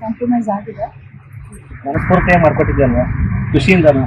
Compromise ಆಗಿದೆ. ಮನಸ್ಫೂರ್ತಿಯಾಗಿ ಮಾಡ್ಕೊಟ್ಟಿದ್ಯಲ್ವಾ, ಖುಷಿಯಿಂದನೂ?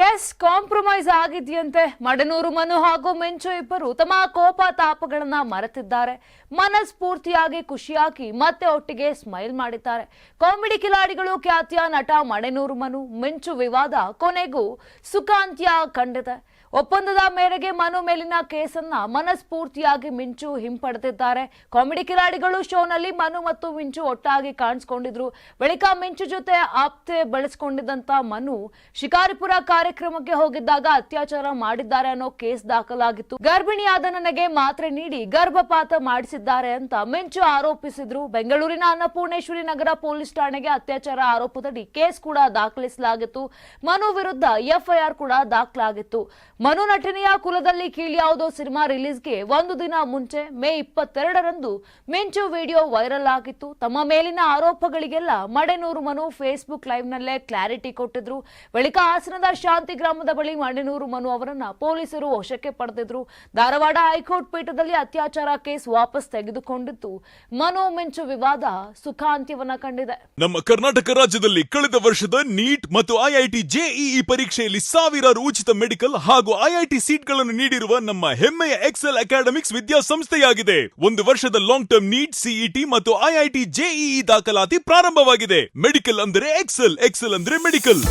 ಎಸ್, ಕಾಂಪ್ರಮೈಸ್ ಆಗಿದೆಯಂತೆ. ಮಡನೂರು ಮನು ಹಾಗೂ ಮಿಂಚು ಇಬ್ಬರು ತಮ್ಮ ಕೋಪ ತಾಪಗಳನ್ನ ಮರೆತಿದ್ದಾರೆ. ಮನಸ್ಫೂರ್ತಿಯಾಗಿ ಖುಷಿಯಾಗಿ ಮತ್ತೆ ಒಟ್ಟಿಗೆ ಸ್ಮೈಲ್ ಮಾಡಿದ್ದಾರೆ. ಕಾಮಿಡಿ ಕಿಲಾಡಿಗಳು ಖ್ಯಾತಿಯ ನಟ ಮಡನೂರು ಮನು ಮಿಂಚು ವಿವಾದ ಕೊನೆಗೂ ಸುಖಾಂತ್ಯ ಕಂಡಿದೆ. ಒಪ್ಪಂದದ ಮೇರೆಗೆ ಮನು ಮೇಲಿನ ಕೇಸನ್ನ ಮನಸ್ಫೂರ್ತಿಯಾಗಿ ಮಿಂಚು ಹಿಂಪಡೆದಿದ್ದಾರೆ. ಕಾಮಿಡಿ ಕಿಲಾಡಿಗಳು ಶೋನಲ್ಲಿ ಮನು ಮತ್ತು ಮಿಂಚು ಒಟ್ಟಾಗಿ ಕಾಣಿಸಿಕೊಂಡಿದ್ರು. ಬಳಿಕ ಮಿಂಚು ಜೊತೆ ಆಪ್ತೆ ಬೆಳೆಸಿಕೊಂಡಿದ್ದಂತ ಮನು ಶಿಕಾರಿಪುರ ಕಾರ್ಯಕ್ರಮಕ್ಕೆ ಹೋಗಿದ್ದಾಗ ಅತ್ಯಾಚಾರ ಮಾಡಿದ್ದಾರೆ ಅನ್ನೋ ಕೇಸ್ ದಾಖಲಾಗಿತ್ತು. ಗರ್ಭಿಣಿಯಾದ ನನಗೆ ಮಾತ್ರೆ ನೀಡಿ ಗರ್ಭಪಾತ ಮಾಡಿಸಿದ್ದಾರೆ ಅಂತ ಮಿಂಚು ಆರೋಪಿಸಿದ್ರು. ಬೆಂಗಳೂರಿನ ಅನ್ನಪೂರ್ಣೇಶ್ವರಿ ನಗರ ಪೊಲೀಸ್ ಠಾಣೆಗೆ ಅತ್ಯಾಚಾರ ಆರೋಪದಡಿ ಕೇಸ್ ಕೂಡ ದಾಖಲಿಸಲಾಗಿತ್ತು. ಮನು ವಿರುದ್ಧ ಎಫ್ಐಆರ್ ಕೂಡ ದಾಖಲಾಗಿತ್ತು. ಮನು ನಟನೆಯ ಕುಲದಲ್ಲಿ ಕೀಳ್ಯಾವುದೋ ಸಿನಿಮಾ ರಿಲೀಸ್ಗೆ ಒಂದು ದಿನ ಮುಂಚೆ ಮೇ 22ರಂದು ಮಿಂಚು ವಿಡಿಯೋ ವೈರಲ್ ಆಗಿತ್ತು. ತಮ್ಮ ಮೇಲಿನ ಆರೋಪಗಳಿಗೆಲ್ಲ ಮಡನೂರು ಮನು ಫೇಸ್ಬುಕ್ ಲೈವ್ ನಲ್ಲೇ ಕ್ಲಾರಿಟಿ ಕೊಟ್ಟಿದ್ರು. ಬಳಿಕ ಹಾಸನದ ಶಾಂತಿ ಗ್ರಾಮದ ಬಳಿ ಮಡನೂರು ಮನು ಅವರನ್ನ ಪೊಲೀಸರು ವಶಕ್ಕೆ ಪಡೆದಿದ್ರು. ಧಾರವಾಡ ಹೈಕೋರ್ಟ್ ಪೀಠದಲ್ಲಿ ಅತ್ಯಾಚಾರ ಕೇಸ್ ವಾಪಸ್ ತೆಗೆದುಕೊಂಡಿದ್ದು ಮನು ಮಿಂಚು ವಿವಾದ ಸುಖಾಂತ್ಯವನ್ನ ಕಂಡಿದೆ. ನಮ್ಮ ಕರ್ನಾಟಕ ರಾಜ್ಯದಲ್ಲಿ ಕಳೆದ ವರ್ಷದ ನೀಟ್ ಮತ್ತು ಐಐಟಿ ಜೆಇಇ ಪರೀಕ್ಷೆಯಲ್ಲಿ ಸಾವಿರಾರು ಉಚಿತ ಮೆಡಿಕಲ್ ಹಾಗೂ ಐಐಟಿ ಸೀಟ್ಗಳನ್ನು ನೀಡಿರುವ ನಮ್ಮ ಹೆಮ್ಮೆಯ ಎಕ್ಸೆಲ್ ಅಕಾಡೆಮಿಕ್ಸ್ ವಿದ್ಯಾಸಂಸ್ಥೆಯಾಗಿದೆ. ಒಂದು ವರ್ಷದ ಲಾಂಗ್ ಟರ್ಮ್ ನೀಟ್, ಸಿಇಟಿ ಮತ್ತು ಐಐಟಿ ಜೆಇಇ ದಾಖಲಾತಿ ಪ್ರಾರಂಭವಾಗಿದೆ. ಮೆಡಿಕಲ್ ಅಂದರೆ ಎಕ್ಸೆಲ್, ಎಕ್ಸೆಲ್ ಅಂದ್ರೆ ಮೆಡಿಕಲ್.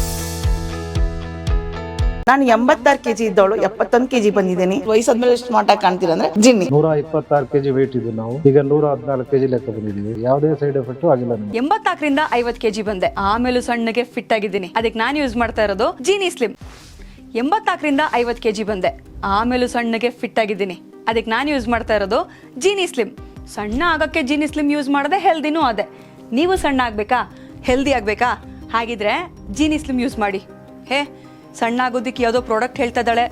ನಾನು 86 kg ಇದ್ದವಳು 71 kg ಬಂದಿದ್ದೀನಿ. ವಯಸ್ಸಾದ್ಮೇಲೆ ಸ್ಮಾರ್ಟ್ ಆಗಿ ಕಾಣ್ತೀರ ಅಂದ್ರೆ ಜಿನ್ನಿ. 126 kg ವೇಟ್ ಇದೆ. ನಾವು ಈಗ 114 kg ಲೆಕ್ಕ ಬಂದಿದ್ದೀವಿ. ಯಾವುದೇ ಸೈಡ್ ಎಫೆಕ್ಟ್ ಆಗಿಲ್ಲ. 84ರಿಂದ 50 kg ಬಂದೆ. ಆಮೇಲೆ ಸಣ್ಣಗೆ ಫಿಟ್ ಆಗಿದ್ದೀನಿ. ಅದಕ್ಕೆ ನಾನು ಯೂಸ್ ಮಾಡ್ತಾ ಇರೋದು ಜೀನಿ ಸ್ಲಿಮ್. 84ರಿಂದ 50 kg ಬಂದೆ. ಆಮೇಲೆ ಸಣ್ಣಗೆ ಫಿಟ್ ಆಗಿದ್ದೀನಿ. ಅದಕ್ಕೆ ನಾನು ಯೂಸ್ ಮಾಡ್ತಾ ಇರೋದು ಜೀನಿ ಸ್ಲಿಮ್. ಸಣ್ಣ ಆಗಕ್ಕೆ ಜೀನಿ ಸ್ಲಿಮ್ ಯೂಸ್ ಮಾಡದೆ ಹೆಲ್ದಿನೂ ಅದೇ. ನೀವು ಸಣ್ಣ ಆಗ್ಬೇಕಾ, ಹೆಲ್ದಿ ಆಗ್ಬೇಕಾ? ಹಾಗಿದ್ರೆ ಜೀನಿ ಸ್ಲಿಮ್ ಯೂಸ್ ಮಾಡಿ. ಸಣ್ಣ ಆಗೋದಕ್ಕೆ ಯಾವುದೋ ಪ್ರಾಡಕ್ಟ್ ಹೇಳ್ತಾ ಇದ್ದಾಳೆ,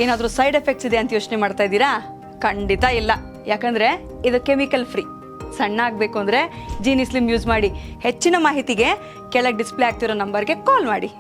ಏನಾದರೂ ಸೈಡ್ ಎಫೆಕ್ಟ್ಸ್ ಇದೆ ಅಂತ ಯೋಚನೆ ಮಾಡ್ತಾ ಇದ್ದೀರಾ? ಖಂಡಿತ ಇಲ್ಲ. ಯಾಕಂದ್ರೆ ಇದು ಕೆಮಿಕಲ್ ಫ್ರೀ. ಸಣ್ಣ ಆಗಬೇಕು ಅಂದರೆ ಜೀನಿ ಸ್ಲಿಮ್ ಯೂಸ್ ಮಾಡಿ. ಹೆಚ್ಚಿನ ಮಾಹಿತಿಗೆ ಕೆಳಗೆ ಡಿಸ್ಪ್ಲೇ ಆಗ್ತಿರೋ ನಂಬರ್ಗೆ ಕಾಲ್ ಮಾಡಿ.